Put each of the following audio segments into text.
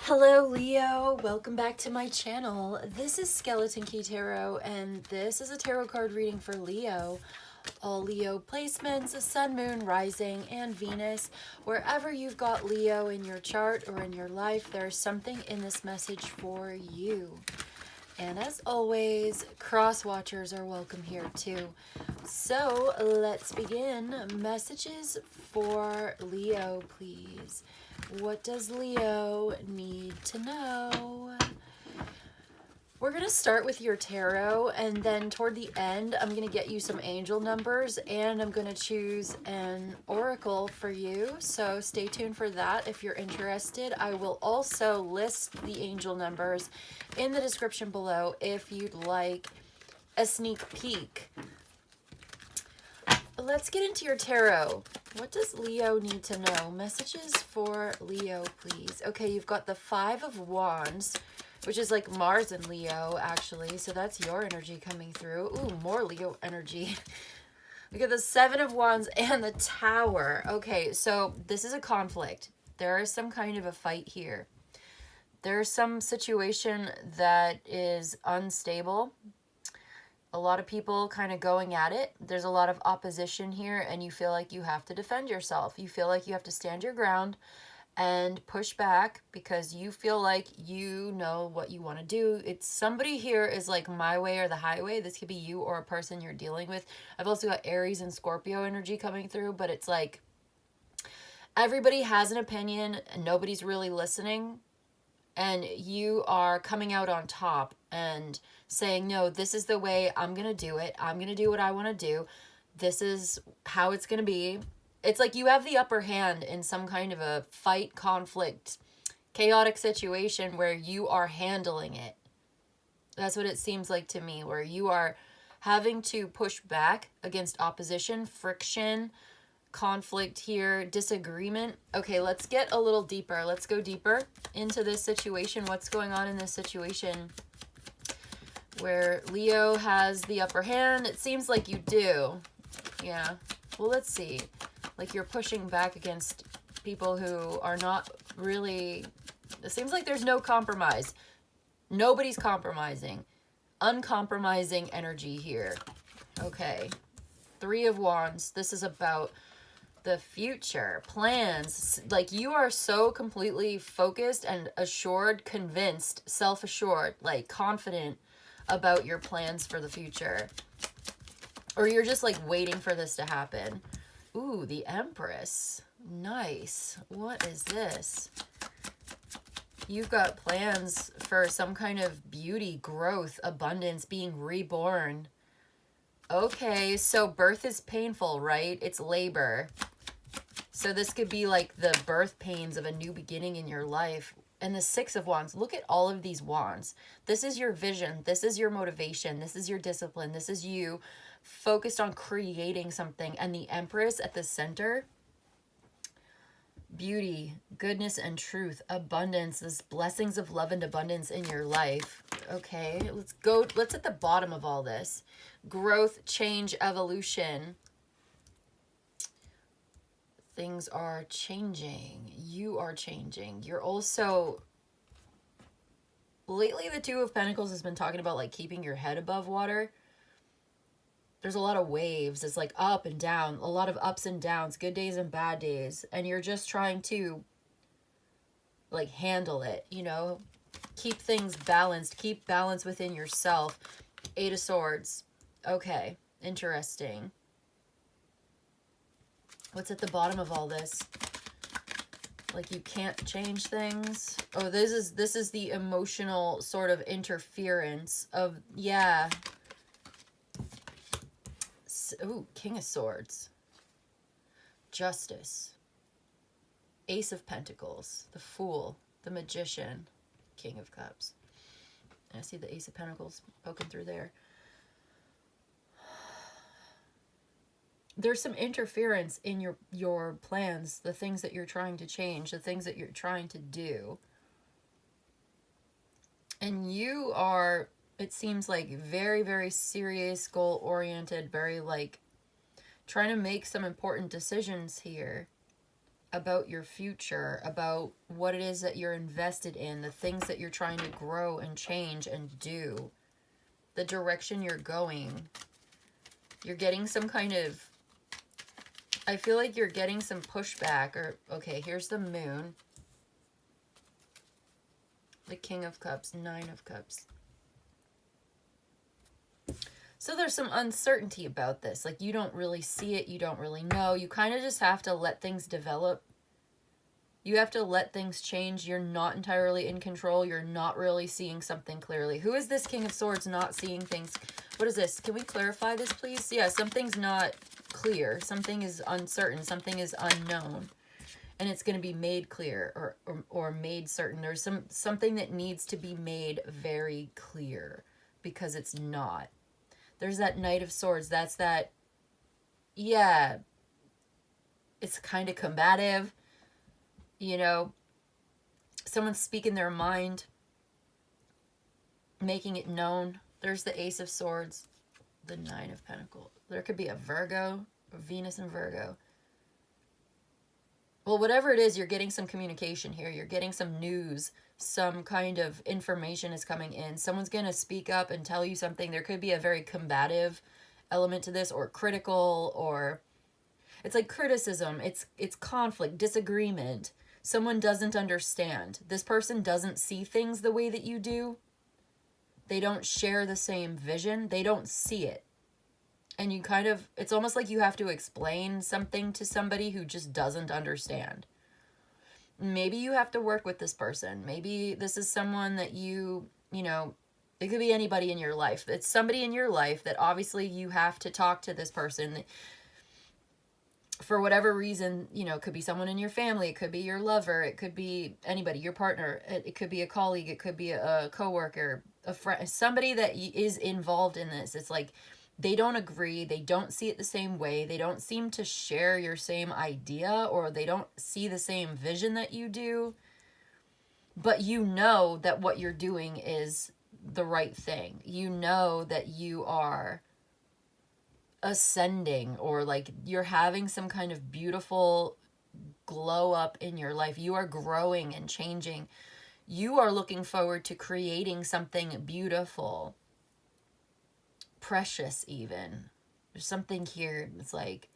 Hello Leo, welcome back to my channel. This is Skeleton Key Tarot and this is a tarot card reading for Leo. All Leo placements, Sun, Moon, Rising, and Venus. Wherever you've got Leo in your chart or in your life, there's something in this message for you. And as always, cross watchers are welcome here too. So let's begin. Messages for Leo, please. What does Leo need to know? We're going to start with your tarot, and then toward the end, I'm going to get you some angel numbers, and I'm going to choose an oracle for you. So stay tuned for that if you're interested. I will also list the angel numbers in the description below if you'd like a sneak peek. Let's get into your tarot. What does Leo need to know? Messages for Leo, please. Okay, you've got the Five of Wands, which is like Mars and Leo, actually. So that's your energy coming through. Ooh, more Leo energy. We got the Seven of Wands and the Tower. Okay, so this is a conflict. There is some kind of a fight here. There's some situation that is unstable. A lot of people kind of going at it. There's a lot of opposition here, and you feel like you have to defend yourself. You feel like you have to stand your ground and push back because you feel like you know what you want to do. It's somebody here is like my way or the highway. This could be you or a person you're dealing with. I've also got Aries and Scorpio energy coming through, but it's like everybody has an opinion and nobody's really listening. And you are coming out on top and saying, no, this is the way I'm going to do it. I'm going to do what I want to do. This is how it's going to be. It's like you have the upper hand in some kind of a fight, conflict, chaotic situation where you are handling it. That's what it seems like to me, where you are having to push back against opposition, friction, conflict here, disagreement. Okay, let's get a little deeper. Let's go deeper into this situation. What's going on in this situation where Leo has the upper hand? It seems like you do. Yeah. Well, let's see. Like you're pushing back against people who are not really... It seems like there's no compromise. Nobody's compromising. Uncompromising energy here. Okay. Three of Wands. This is about the future, plans. Like you are so completely focused and assured, convinced, self-assured, like confident about your plans for the future. Or you're just like waiting for this to happen. Ooh, the Empress. Nice. What is this? You've got plans for some kind of beauty, growth, abundance, being reborn. Okay, so birth is painful, right? It's labor. So this could be like the birth pains of a new beginning in your life. And the Six of Wands, look at all of these wands. This is your vision. This is your motivation. This is your discipline. This is you focused on creating something. And the Empress at the center, beauty, goodness and truth, abundance, this blessings of love and abundance in your life. Okay, let's at the bottom of all this. Growth, change, evolution. Things are changing. You are changing. You're also... Lately, the Two of Pentacles has been talking about like keeping your head above water. There's a lot of waves. It's like up and down. A lot of ups and downs. Good days and bad days. And you're just trying to like handle it, you know? Keep things balanced. Keep balance within yourself. Eight of Swords. Okay. Interesting. What's at the bottom of all this? Like you can't change things. Oh, this is the emotional sort of interference of, yeah. Ooh, King of Swords. Justice. Ace of Pentacles. The Fool. The Magician. King of Cups. And I see the Ace of Pentacles poking through there. There's some interference in your plans, the things that you're trying to change, the things that you're trying to do. And you are, it seems like, very, very serious, goal-oriented, very like trying to make some important decisions here. about your future, about what it is that you're invested in, the things that you're trying to grow and change and do, the direction you're going. You're getting some kind of, I feel like you're getting some pushback. Or, okay, here's the moon. The King of Cups, Nine of Cups. So there's some uncertainty about this. Like, you don't really see it. You don't really know. You kind of just have to let things develop. You have to let things change. You're not entirely in control. You're not really seeing something clearly. Who is this King of Swords not seeing things? What is this? Can we clarify this, please? Yeah, something's not clear. Something is uncertain. Something is unknown. And it's going to be made clear or made certain. There's something that needs to be made very clear because it's not. There's that Knight of Swords. That's that, yeah, it's kind of combative. You know, someone's speaking their mind, making it known. There's the Ace of Swords, the Nine of Pentacles. There could be a Virgo, Venus and Virgo. Well, whatever it is, you're getting some communication here. You're getting some news. Some kind of information is coming in. Someone's going to speak up and tell you something. There could be a very combative element to this, or critical, or it's like criticism. It's conflict, disagreement. Someone doesn't understand. This person doesn't see things the way that you do. They don't share the same vision. They don't see it. And you kind of, it's almost like you have to explain something to somebody who just doesn't understand. Maybe you have to work with this person. Maybe this is someone that you know, it could be anybody in your life. It's somebody in your life that obviously you have to talk to this person. For whatever reason, you know, it could be someone in your family. It could be your lover. It could be anybody, your partner. It could be a colleague. It could be a coworker, a friend, somebody that is involved in this. It's like they don't agree. They don't see it the same way. They don't seem to share your same idea, or they don't see the same vision that you do. But you know that what you're doing is the right thing. You know that you are ascending, or like you're having some kind of beautiful glow up in your life. You are growing and changing. You are looking forward to creating something beautiful, precious even. There's something here. It's like,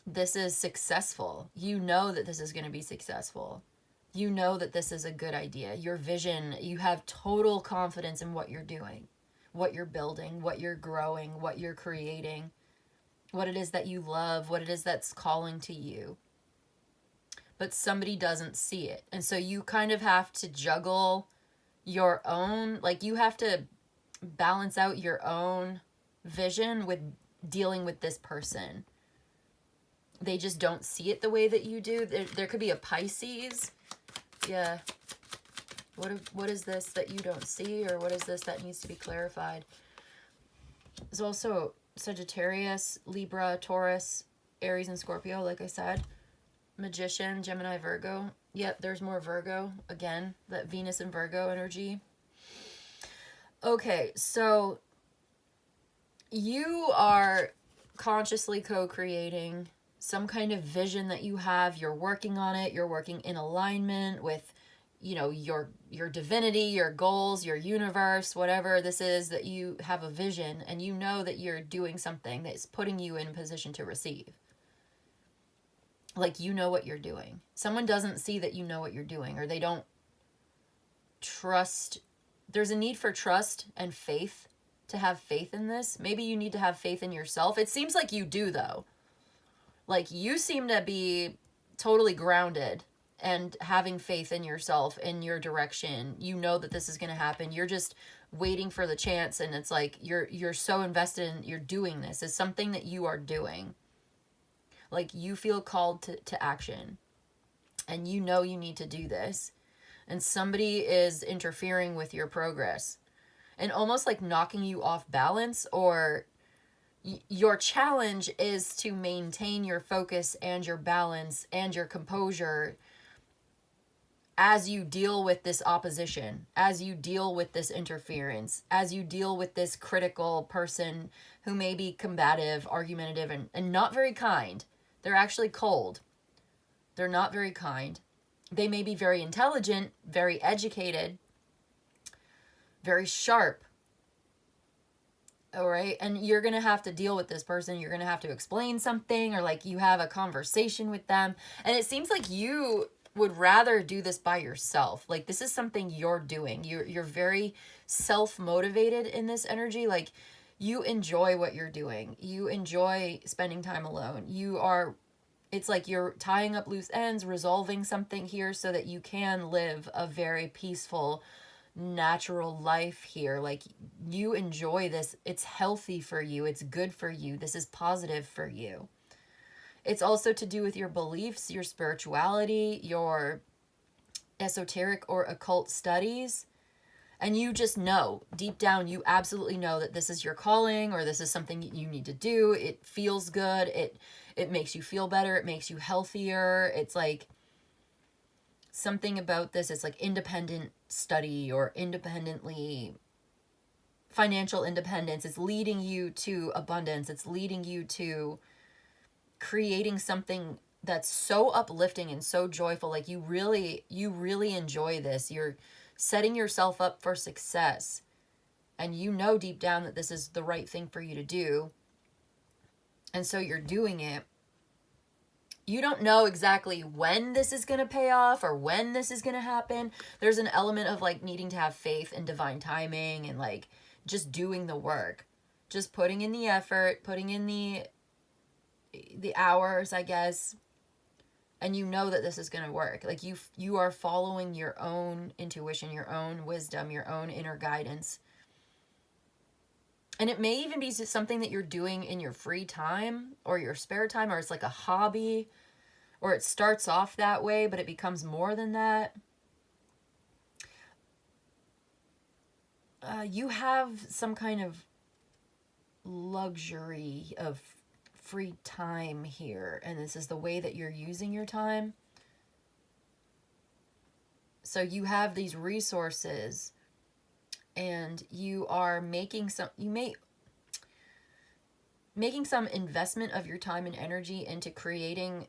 this is successful. You know that this is going to be successful. You know that this is a good idea. Your vision, you have total confidence in what you're doing, what you're building, what you're growing, what you're creating, what it is that you love, what it is that's calling to you. But somebody doesn't see it. And so you kind of have to juggle your own, like you have to balance out your own vision with dealing with this person. They just don't see it the way that you do. There could be a Pisces. Yeah. What is this that you don't see, or what is this that needs to be clarified? There's also Sagittarius, Libra, Taurus, Aries, and Scorpio, like I said. Magician, Gemini, Virgo. Yep, there's more Virgo. Again, that Venus and Virgo energy. Okay, so you are consciously co-creating some kind of vision that you have. You're working on it. You're working in alignment with, you know, your divinity, your goals, your universe, whatever this is, that you have a vision and you know that you're doing something that's putting you in a position to receive. Like, you know what you're doing. Someone doesn't see that you know what you're doing, or they don't trust. There's a need for trust and faith, to have faith in this. Maybe you need to have faith in yourself. It seems like you do, though. Like, you seem to be totally grounded and having faith in yourself, in your direction. You know that this is going to happen. You're just waiting for the chance, and it's like you're so invested in, you're doing this. It's something that you are doing. Like, you feel called to action, and you know you need to do this, and somebody is interfering with your progress and almost like knocking you off balance, or your challenge is to maintain your focus and your balance and your composure as you deal with this opposition, as you deal with this interference, as you deal with this critical person who may be combative, argumentative, and not very kind. They're actually cold. They're not very kind. They may be very intelligent, very educated, very sharp. All right. And you're going to have to deal with this person. You're going to have to explain something, or like you have a conversation with them. And it seems like you would rather do this by yourself. Like this is something you're doing. You're very self-motivated in this energy. Like you enjoy what you're doing. You enjoy spending time alone. It's like you're tying up loose ends, resolving something here so that you can live a very peaceful, natural life here. Like you enjoy this. It's healthy for you. It's good for you. This is positive for you. It's also to do with your beliefs, your spirituality, your esoteric or occult studies. And you just know, deep down, you absolutely know that this is your calling, or this is something you need to do. It feels good. It makes you feel better. It makes you healthier. It's like something about this. It's like independent study or independently financial independence. It's leading you to abundance. It's leading you to creating something that's so uplifting and so joyful. Like you really enjoy this. You're setting yourself up for success, and you know deep down that this is the right thing for you to do, and so you're doing it. You don't know exactly when this is going to pay off or when this is going to happen. There's an element of like needing to have faith in divine timing and like just doing the work, just putting in the effort, putting in the hours, I guess. And you know that this is going to work. Like you are following your own intuition, your own wisdom, your own inner guidance. And it may even be something that you're doing in your free time or your spare time, or it's like a hobby, or it starts off that way, but it becomes more than that. You have some kind of luxury of free time here, and this is the way that you're using your time. So you have these resources, and you are making some investment of your time and energy into creating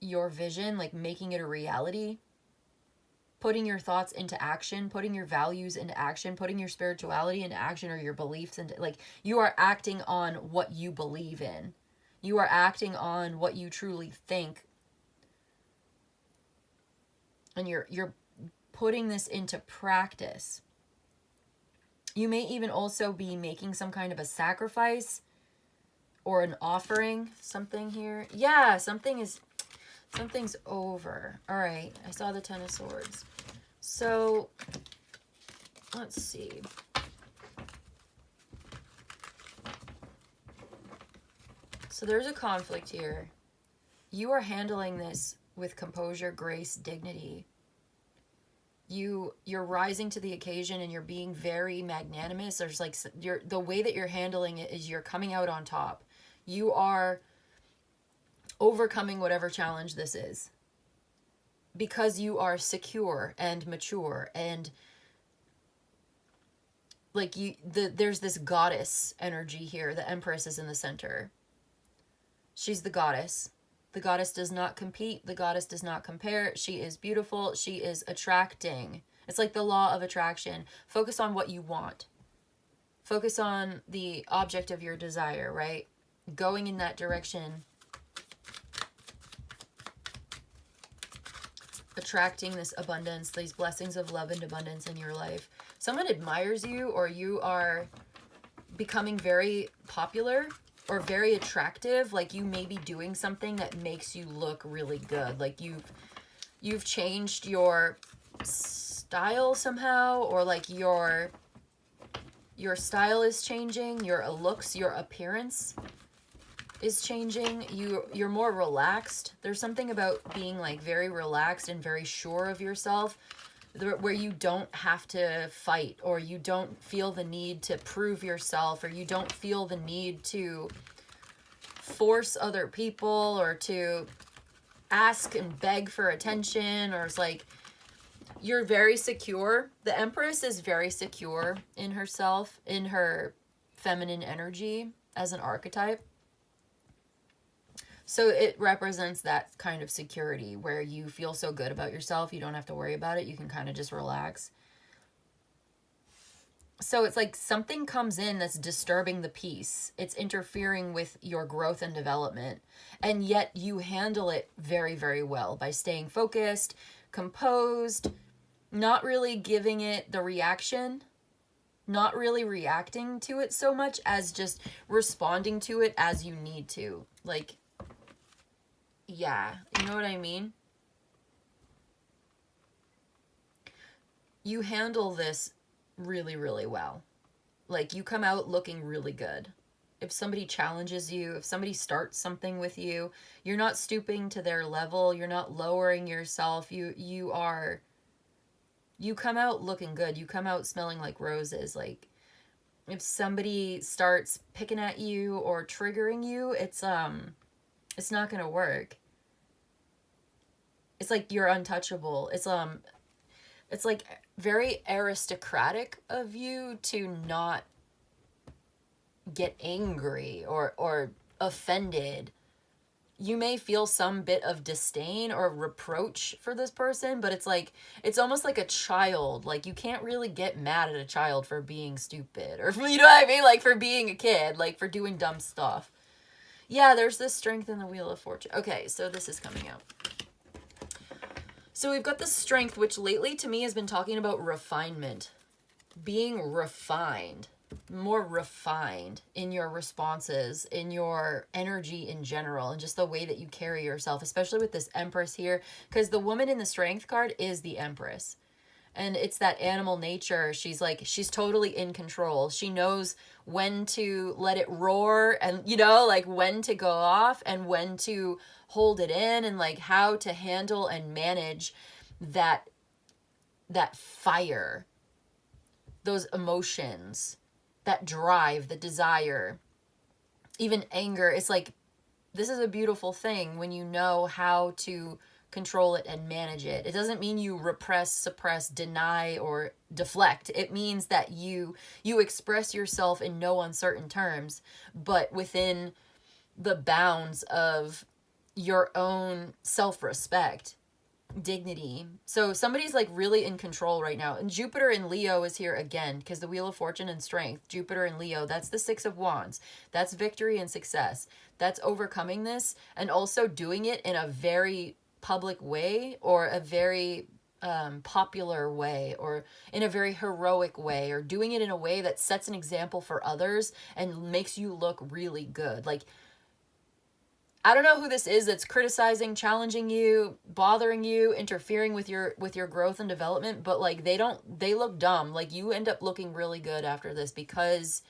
your vision, like making it a reality, putting your thoughts into action, putting your values into action, putting your spirituality into action, or your beliefs into, like, you are acting on what you believe in. You are acting on what you truly think. And you're putting this into practice. You may even also be making some kind of a sacrifice or an offering, something here. Yeah, something's over. All right, I saw the Ten of Swords. So, let's see. So there's a conflict here. You are handling this with composure, grace, dignity. You're rising to the occasion, and you're being very magnanimous. There's like the way that you're handling it is you're coming out on top. You are overcoming whatever challenge this is, because you are secure and mature, and like there's this goddess energy here. The Empress is in the center. She's the goddess. The goddess does not compete. The goddess does not compare. She is beautiful. She is attracting. It's like the law of attraction. Focus on what you want. Focus on the object of your desire, right? Going in that direction. Attracting this abundance, these blessings of love and abundance in your life. Someone admires you, or you are becoming very popular or very attractive. Like you may be doing something that makes you look really good. Like you've changed your style somehow, or like your style is changing, your looks, your appearance is changing. You're more relaxed. There's something about being like very relaxed and very sure of yourself, where you don't have to fight, or you don't feel the need to prove yourself, or you don't feel the need to force other people or to ask and beg for attention, or it's like You're very secure. The Empress is very secure in herself, in her feminine energy as an archetype. So it represents that kind of security where you feel so good about yourself, you don't have to worry about it. You can kind of just relax. So it's like something comes in that's disturbing the peace. It's interfering with your growth and development. And yet you handle it very, very well by staying focused, composed, not really giving it the reaction, not really reacting to it so much as just responding to it as you need to. Like, yeah, you know what I mean? You handle this really, really well. Like, you come out looking really good. If somebody challenges you, if somebody starts something with you, you're not stooping to their level, you're not lowering yourself. You come out looking good. You come out smelling like roses. Like, if somebody starts picking at you or triggering you, it's not going to work. It's like you're untouchable. It's like very aristocratic of you to not get angry or offended. You may feel some bit of disdain or reproach for this person, but it's like, it's almost like a child. Like, you can't really get mad at a child for being stupid, or, you know what I mean? Like, for being a kid, like, for doing dumb stuff. Yeah, there's this strength in the Wheel of Fortune. Okay, so this is coming out. So we've got the strength, which lately to me has been talking about refinement. Being refined. More refined in your responses, in your energy in general, and just the way that you carry yourself, especially with this Empress here, because the woman in the Strength card is the Empress. And it's that animal nature. She's totally in control. She knows when to let it roar and, you know, like when to go off and when to hold it in, and like how to handle and manage that fire, those emotions, that drive, the desire, even anger. It's like, this is a beautiful thing when you know how to control it and manage it. It doesn't mean you repress, suppress, deny, or deflect. It means that you express yourself in no uncertain terms, but within the bounds of your own self-respect, dignity. So somebody's like really in control right now. And Jupiter in Leo is here again, because the Wheel of Fortune and Strength, Jupiter in Leo, that's the Six of Wands. That's victory and success. That's overcoming this and also doing it in a very public way, or a very popular way, or in a very heroic way, or doing it in a way that sets an example for others and makes you look really good. Like, I don't know who this is that's criticizing, challenging you, bothering you, interfering with your growth and development, but like they look dumb. Like, you end up looking really good after this because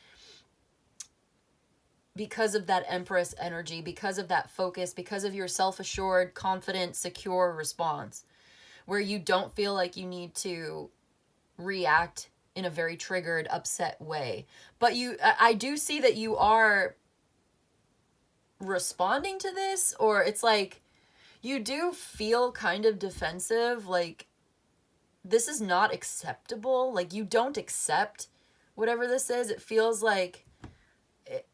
of that Empress energy, because of that focus, because of your self-assured, confident, secure response, where you don't feel like you need to react in a very triggered, upset way. But I do see that you are responding to this, or it's like you do feel kind of defensive, like this is not acceptable, like you don't accept whatever this is. It feels like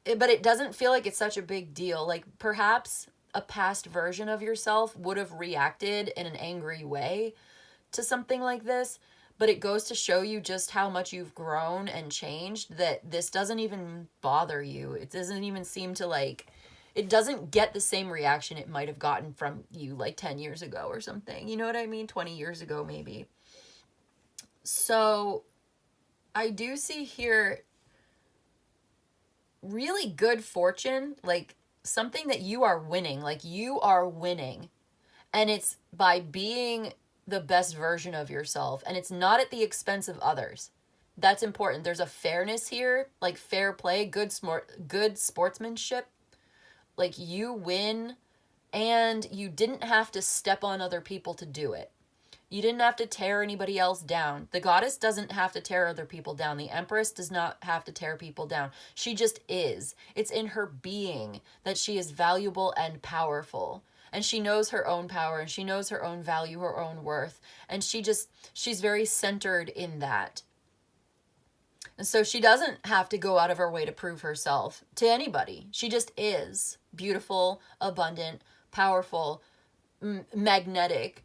but it doesn't feel like it's such a big deal. Like, perhaps a past version of yourself would have reacted in an angry way to something like this, but it goes to show you just how much you've grown and changed, that this doesn't even bother you. It doesn't even seem to, like, it doesn't get the same reaction it might have gotten from you like 10 years ago or something. You know what I mean? 20 years ago, maybe. So I do see here really good fortune, like something that you are winning, like you are winning. And it's by being the best version of yourself. And it's not at the expense of others. That's important. There's a fairness here, like fair play, good sportsmanship. Like, you win, and you didn't have to step on other people to do it. You didn't have to tear anybody else down. The goddess doesn't have to tear other people down. The Empress does not have to tear people down. She just is. It's in her being that she is valuable and powerful. and she knows her own power, and she knows her own value, her own worth, and she's very centered in that. And so she doesn't have to go out of her way to prove herself to anybody. She just is beautiful, abundant, powerful, magnetic,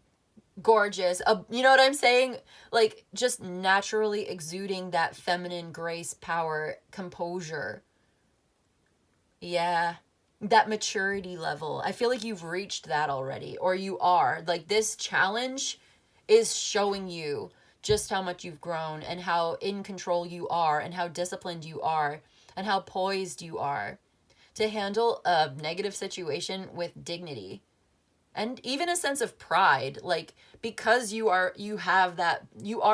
gorgeous. You know what I'm saying? Like, just naturally exuding that feminine grace, power, composure. Yeah. That maturity level. I feel like you've reached that already, or you are. Like, this challenge is showing you just how much you've grown, and how in control you are, and how disciplined you are, and how poised you are to handle a negative situation with dignity. And even a sense of pride, like, because you are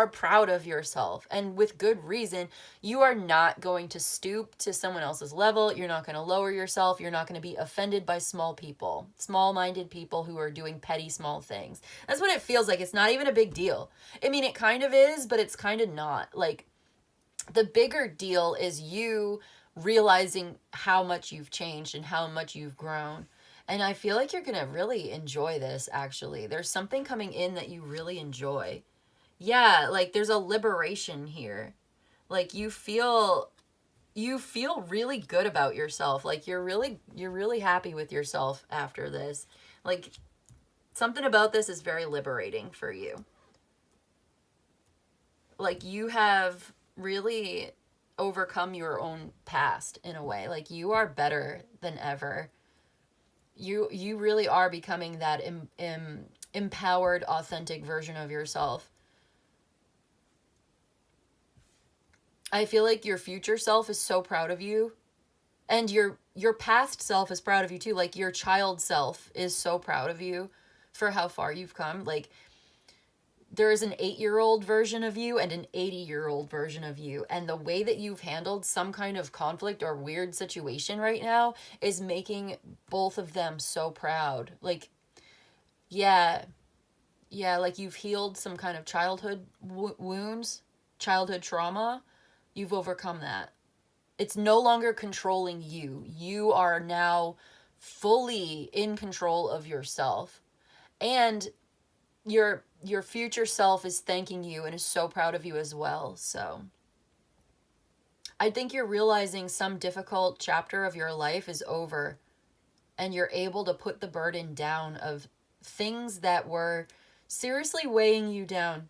proud of yourself, and with good reason. You are not going to stoop to someone else's level. You're not going to lower yourself. You're not going to be offended by small-minded people who are doing petty small things. That's what it feels like. It's not even a big deal. I mean, it kind of is, but it's kind of not. Like, the bigger deal is you realizing how much you've changed and how much you've grown. And I feel like you're going to really enjoy this, actually. There's something coming in that you really enjoy. Yeah, like, there's a liberation here. Like, you feel really good about yourself. Like, you're really happy with yourself after this. Like, something about this is very liberating for you. Like, you have really overcome your own past in a way. Like, you are better than ever. You really are becoming that empowered, authentic version of yourself. I feel like your future self is so proud of you, and your past self is proud of you too. Like, your child self is so proud of you for how far you've come. Like, there is an 8-year-old version of you and an 80-year-old version of you. And the way that you've handled some kind of conflict or weird situation right now is making both of them so proud. Like, yeah, like, you've healed some kind of childhood wounds, childhood trauma. You've overcome that. It's no longer controlling you. You are now fully in control of yourself. And your future self is thanking you and is so proud of you as well. So I think you're realizing some difficult chapter of your life is over, and you're able to put the burden down of things that were seriously weighing you down,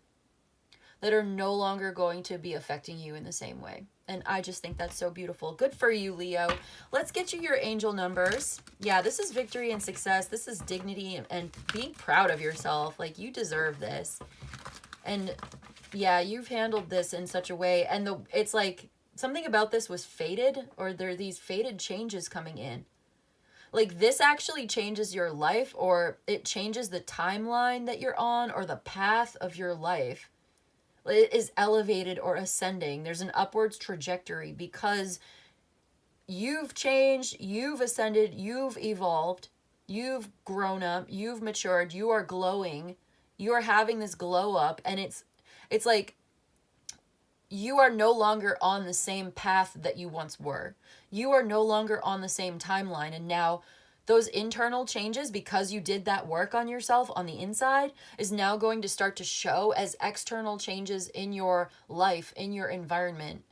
that are no longer going to be affecting you in the same way. And I just think that's so beautiful. Good for you, Leo. Let's get you your angel numbers. Yeah, this is victory and success. This is dignity and being proud of yourself. Like, you deserve this. And yeah, you've handled this in such a way. And it's like something about this was fated, or there are these fated changes coming in. Like, this actually changes your life, or it changes the timeline that you're on, or the path of your life. It is elevated or ascending. There's an upwards trajectory because you've changed, you've ascended, you've evolved, you've grown up, you've matured, you are glowing, you are having this glow up, and it's like you are no longer on the same path that you once were. You are no longer on the same timeline, and now those internal changes, because you did that work on yourself on the inside, is now going to start to show as external changes in your life, in your environment.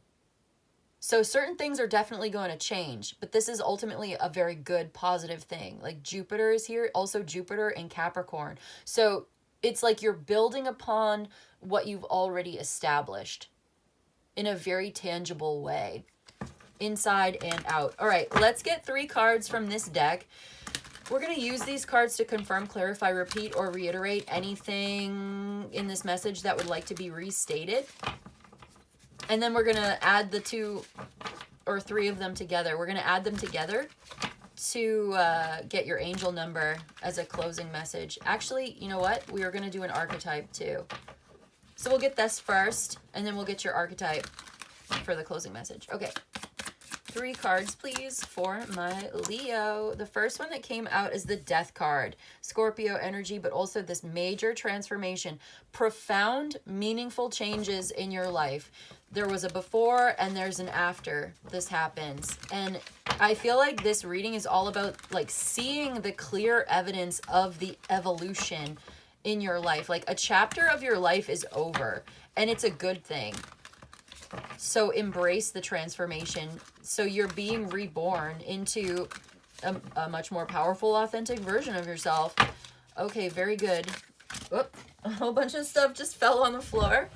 So certain things are definitely going to change, but this is ultimately a very good, positive thing. Like, Jupiter is here, also Jupiter in Capricorn. So it's like you're building upon what you've already established in a very tangible way, inside and out. All right, let's get 3 cards from this deck. We're going to use these cards to confirm, clarify, repeat, or reiterate anything in this message that would like to be restated. And then we're going to add the 2 or 3 of them together. We're going to add them together to get your angel number as a closing message. Actually, you know what? We are going to do an archetype too. So we'll get this first, and then we'll get your archetype for the closing message. Okay. 3 cards, please, for my Leo. The first one that came out is the Death card. Scorpio energy, but also this major transformation. Profound, meaningful changes in your life. there was a before and there's an after this happens. And I feel like this reading is all about like seeing the clear evidence of the evolution in your life. Like a chapter of your life is over and it's a good thing. So embrace the transformation. So you're being reborn into a much more powerful, authentic version of yourself. Okay, very good. Whoop, a whole bunch of stuff just fell on the floor.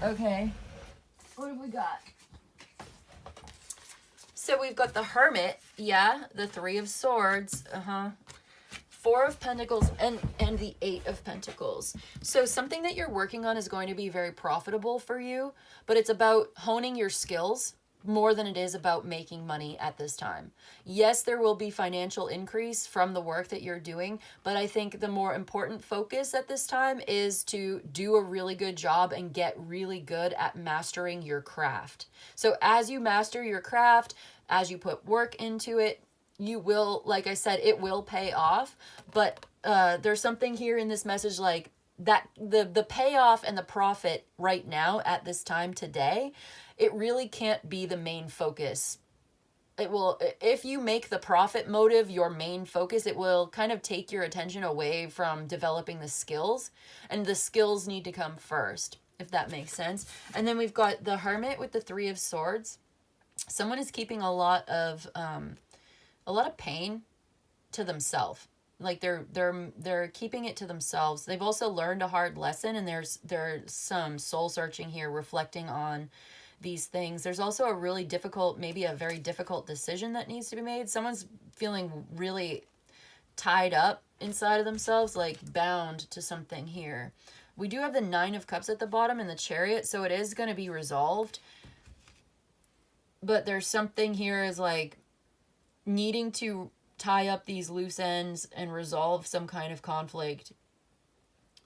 Okay, what have we got? So we've got the Hermit, yeah, the Three of Swords, Four of Pentacles, and the Eight of Pentacles. So something that you're working on is going to be very profitable for you, but it's about honing your skills more than it is about making money at this time. Yes, there will be financial increase from the work that you're doing, but I think the more important focus at this time is to do a really good job and get really good at mastering your craft. So as you master your craft, as you put work into it, you will, like I said, it will pay off. But there's something here in this message like that the payoff and the profit right now at this time today, it really can't be the main focus. It will, if you make the profit motive your main focus, it will kind of take your attention away from developing the skills, and the skills need to come first, if that makes sense. And then we've got the Hermit with the Three of Swords. Someone is keeping a lot of pain to themselves. Like they're keeping it to themselves. They've also learned a hard lesson, and there's some soul searching here, reflecting on these things. There's also a really difficult, maybe a very difficult decision that needs to be made. Someone's feeling really tied up inside of themselves, like bound to something here. We do have the Nine of Cups at the bottom and the Chariot, so it is going to be resolved. But there's something here is like needing to tie up these loose ends and resolve some kind of conflict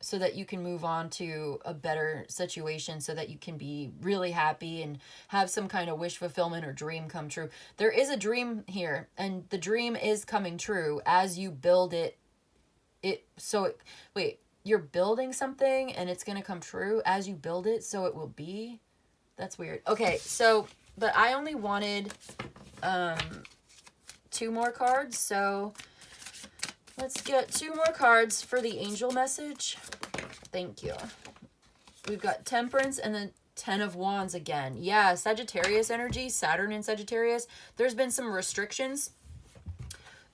so that you can move on to a better situation, so that you can be really happy and have some kind of wish fulfillment or dream come true. There is a dream here, and the dream is coming true as you build it. Wait, you're building something and it's going to come true as you build it, so it will be? That's weird. Okay, so, but I only wanted 2 more cards, so let's get 2 more cards for the angel message. Thank you. We've got Temperance and the Ten of Wands again. Yeah, Sagittarius energy, Saturn in Sagittarius. There's been some restrictions,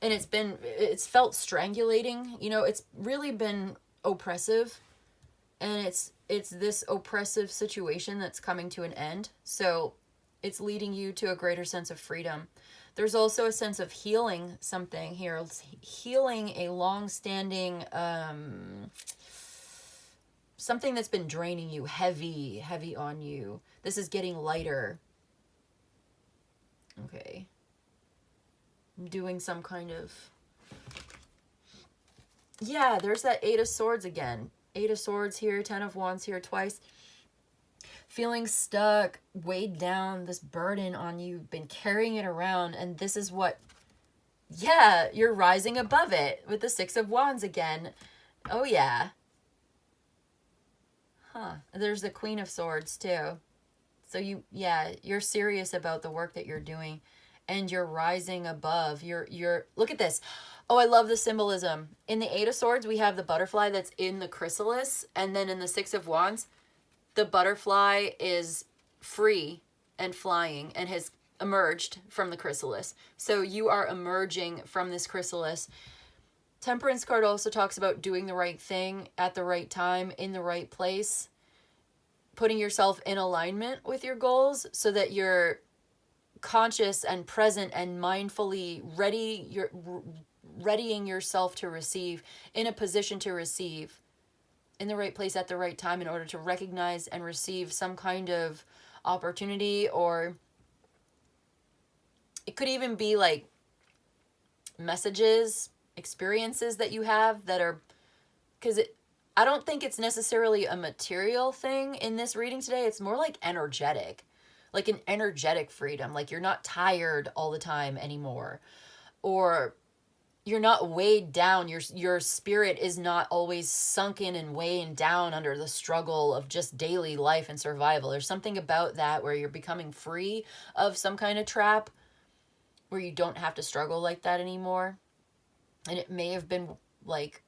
and it's felt strangulating. You know, it's really been oppressive, and it's this oppressive situation that's coming to an end. So it's leading you to a greater sense of freedom. There's also a sense of healing something here. Healing a long-standing, something that's been draining you, heavy on you. This is getting lighter. Okay. Doing some kind of... Yeah, there's that Eight of Swords again. Eight of Swords here, Ten of Wands here twice. Feeling stuck, weighed down, this burden on you, been carrying it around, and this is what, yeah, you're rising above it with the Six of Wands again. Oh yeah. There's the Queen of Swords too. So you're serious about the work that you're doing, and you're rising above. You're look at this. Oh, I love the symbolism. In the Eight of Swords, we have the butterfly that's in the chrysalis, and then in the Six of Wands, the butterfly is free and flying and has emerged from the chrysalis. So you are emerging from this chrysalis. Temperance card also talks about doing the right thing at the right time, in the right place, putting yourself in alignment with your goals so that you're conscious and present and mindfully readying yourself to receive, in a position to receive, in the right place at the right time, in order to recognize and receive some kind of opportunity. Or it could even be like messages, experiences that you have that are, because I don't think it's necessarily a material thing in this reading today. It's more like energetic, like an energetic freedom. Like you're not tired all the time anymore, or you're not weighed down. Your spirit is not always sunken and weighing down under the struggle of just daily life and survival. There's something about that where you're becoming free of some kind of trap where you don't have to struggle like that anymore. And it may have been like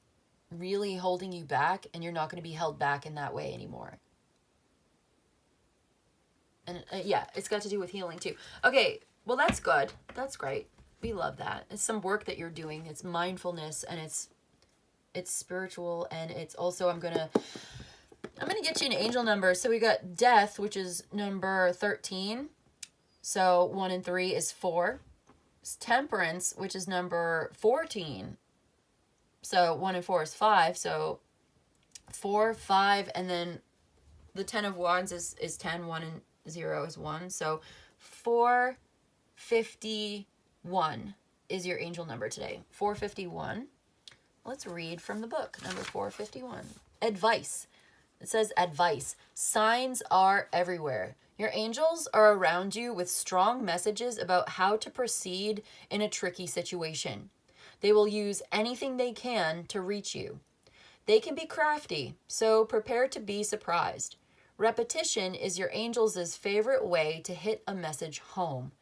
really holding you back, and you're not going to be held back in that way anymore. And yeah, it's got to do with healing too. Okay, well, that's good. That's great. We love that. It's some work that you're doing. It's mindfulness, and it's spiritual, and it's also I'm gonna get you an angel number. So we got death, which is number 13. So 1 and 3 is 4. It's temperance, which is number 14. So 1 and 4 is 5. So 4, 5, and then the 10 of wands is 10. 1 and 0 is 1. So 451 is your angel number today. 451. Let's read from the book, number 451. Advice. It says advice. Signs are everywhere. Your angels are around you with strong messages about how to proceed in a tricky situation. They will use anything they can to reach you. They can be crafty, so prepare to be surprised. Repetition is your angels' favorite way to hit a message home.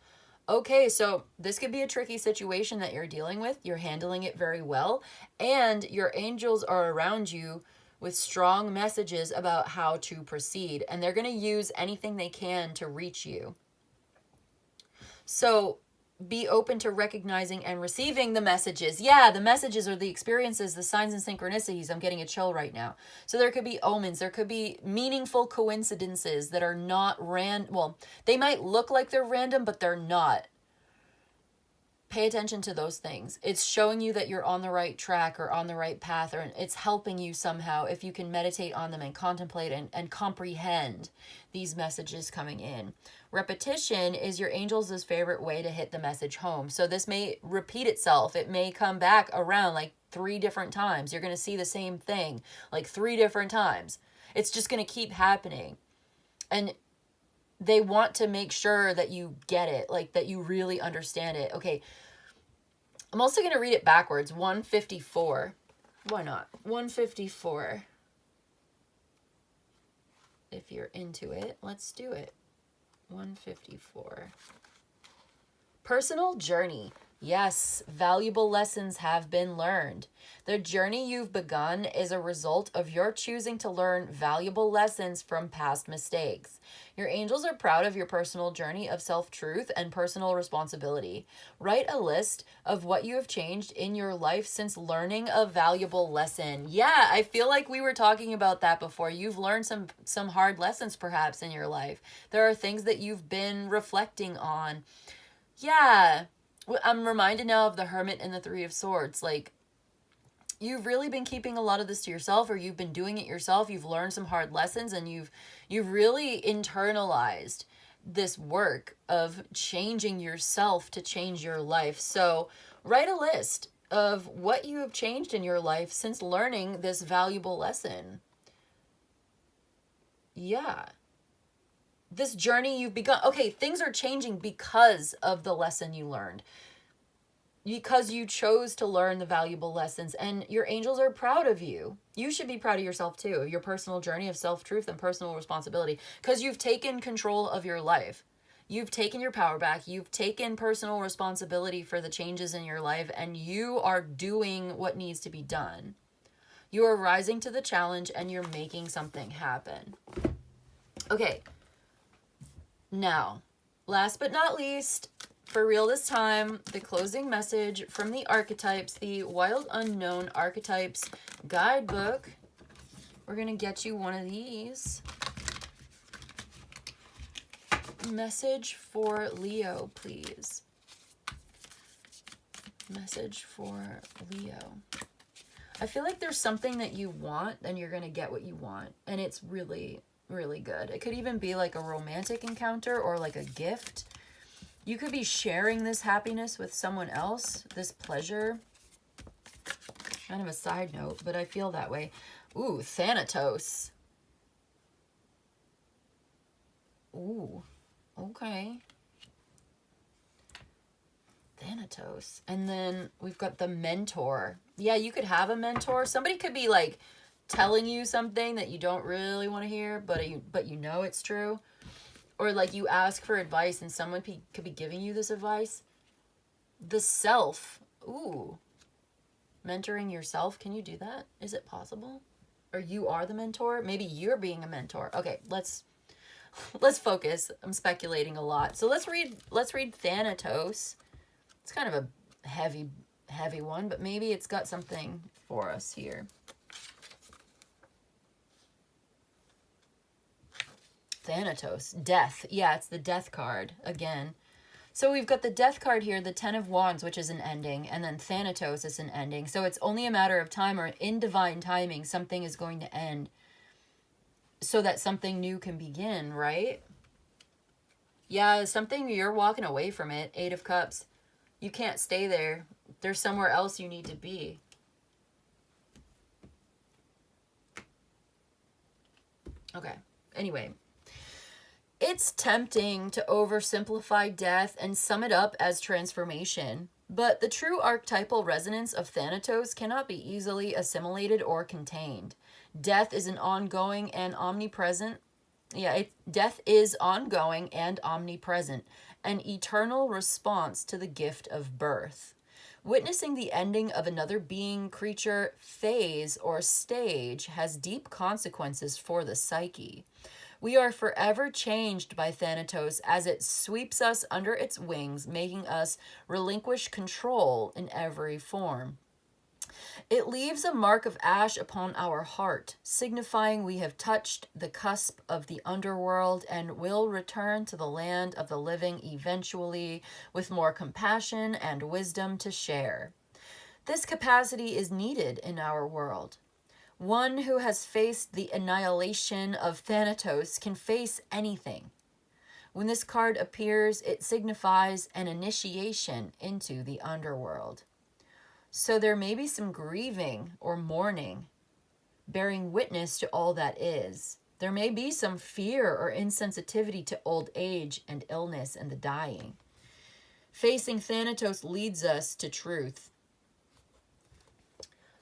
Okay, so this could be a tricky situation that you're dealing with. You're handling it very well, and your angels are around you with strong messages about how to proceed, and they're going to use anything they can to reach you. So be open to recognizing and receiving the messages. Yeah, the messages are the experiences, the signs and synchronicities. I'm getting a chill right now. So there could be omens. There could be meaningful coincidences that are not random. Well, they might look like they're random, but they're not. Pay attention to those things. It's showing you that you're on the right track or on the right path, or it's helping you somehow if you can meditate on them and contemplate and comprehend these messages coming in. Repetition is your angels' favorite way to hit the message home. So this may repeat itself. It may come back around like 3 different times. You're going to see the same thing like 3 different times. It's just going to keep happening. And they want to make sure that you get it, like that you really understand it. Okay, I'm also going to read it backwards. 154. Why not? 154. If you're into it, let's do it. 154. Personal journey. Yes, valuable lessons have been learned. The journey you've begun is a result of your choosing to learn valuable lessons from past mistakes. Your angels are proud of your personal journey of self-truth and personal responsibility. Write a list of what you have changed in your life since learning a valuable lesson. Yeah, I feel like we were talking about that before. You've learned some hard lessons perhaps in your life. There are things that you've been reflecting on. Yeah, I'm reminded now of the Hermit and the Three of Swords. Like, you've really been keeping a lot of this to yourself, or you've been doing it yourself. You've learned some hard lessons, and you've really internalized this work of changing yourself to change your life. So write a list of what you have changed in your life since learning this valuable lesson. Yeah. This journey you've begun. Okay, things are changing because of the lesson you learned. Because you chose to learn the valuable lessons, and your angels are proud of you. You should be proud of yourself too, your personal journey of self-truth and personal responsibility, because you've taken control of your life. You've taken your power back. You've taken personal responsibility for the changes in your life, and you are doing what needs to be done. You are rising to the challenge, and you're making something happen. Okay. Now, last but not least, for real this time, the closing message from the archetypes, the Wild Unknown Archetypes Guidebook. We're going to get you one of these. Message for Leo, please. Message for Leo. I feel like there's something that you want, and you're going to get what you want. And it's really, really good. It could even be like a romantic encounter or like a gift. You could be sharing this happiness with someone else, this pleasure. Kind of a side note, but I feel that way. Ooh, Thanatos. Ooh, okay. Thanatos. And then we've got the mentor. Yeah, you could have a mentor. Somebody could be like telling you something that you don't really want to hear, but you know it's true. Or like you ask for advice and someone could be giving you this advice. The self. Ooh. Mentoring yourself. Can you do that? Is it possible? Or you are the mentor? Maybe you're being a mentor. Okay, let's focus. I'm speculating a lot. So let's read Thanatos. It's kind of a heavy one, but maybe it's got something for us here. Thanatos, death. Yeah, it's the death card again. So we've got the death card here, the 10 of Wands, which is an ending, and then Thanatos is an ending. So it's only a matter of time, or in divine timing, something is going to end so that something new can begin, right? Yeah, something you're walking away from it. 8 of Cups. You can't stay there. There's somewhere else you need to be. Okay. Anyway. It's tempting to oversimplify death and sum it up as transformation, but the true archetypal resonance of Thanatos cannot be easily assimilated or contained. Death is an ongoing and omnipresent. Death is ongoing and omnipresent, an eternal response to the gift of birth. Witnessing the ending of another being, creature, phase, or stage has deep consequences for the psyche. We are forever changed by Thanatos as it sweeps us under its wings, making us relinquish control in every form. It leaves a mark of ash upon our heart, signifying we have touched the cusp of the underworld and will return to the land of the living eventually with more compassion and wisdom to share. This capacity is needed in our world. One who has faced the annihilation of Thanatos can face anything. When this card appears, it signifies an initiation into the underworld. So there may be some grieving or mourning, bearing witness to all that is. There may be some fear or insensitivity to old age and illness and the dying. Facing Thanatos leads us to truth.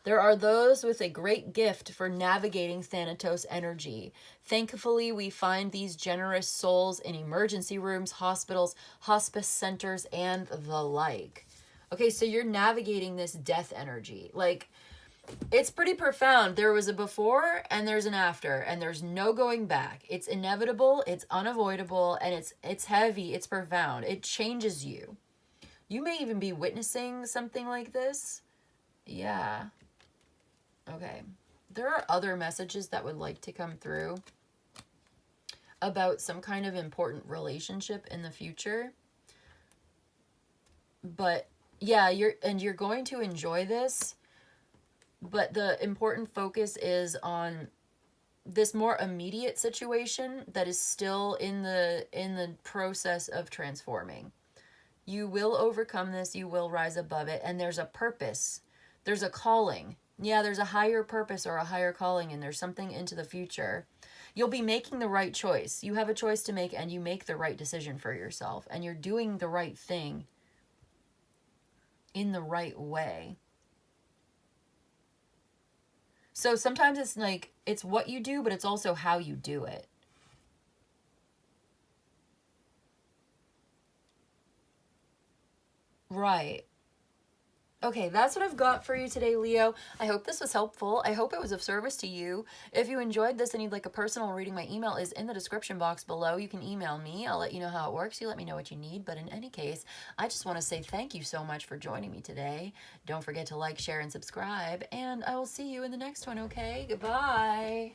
There are those with a great gift for navigating Thanatos energy. Thankfully, we find these generous souls in emergency rooms, hospitals, hospice centers, and the like. Okay, so you're navigating this death energy. Like, it's pretty profound. There was a before and there's an after, and there's no going back. It's inevitable, it's unavoidable, and it's heavy, it's profound. It changes you. You may even be witnessing something like this. Yeah. Okay, there are other messages that would like to come through about some kind of important relationship in the future. But yeah, you're going to enjoy this, but the important focus is on this more immediate situation that is still in the process of transforming. You will overcome this, you will rise above it, and there's a purpose. There's a calling. Yeah, there's a higher purpose or a higher calling, and there's something into the future. You'll be making the right choice. You have a choice to make, and you make the right decision for yourself, and you're doing the right thing in the right way. So sometimes it's like, it's what you do, but it's also how you do it. Right. Okay, that's what I've got for you today, Leo. I hope this was helpful. I hope it was of service to you. If you enjoyed this and you'd like a personal reading, my email is in the description box below. You can email me. I'll let you know how it works. You let me know what you need. But in any case, I just want to say thank you so much for joining me today. Don't forget to like, share, and subscribe. And I will see you in the next one, okay? Goodbye.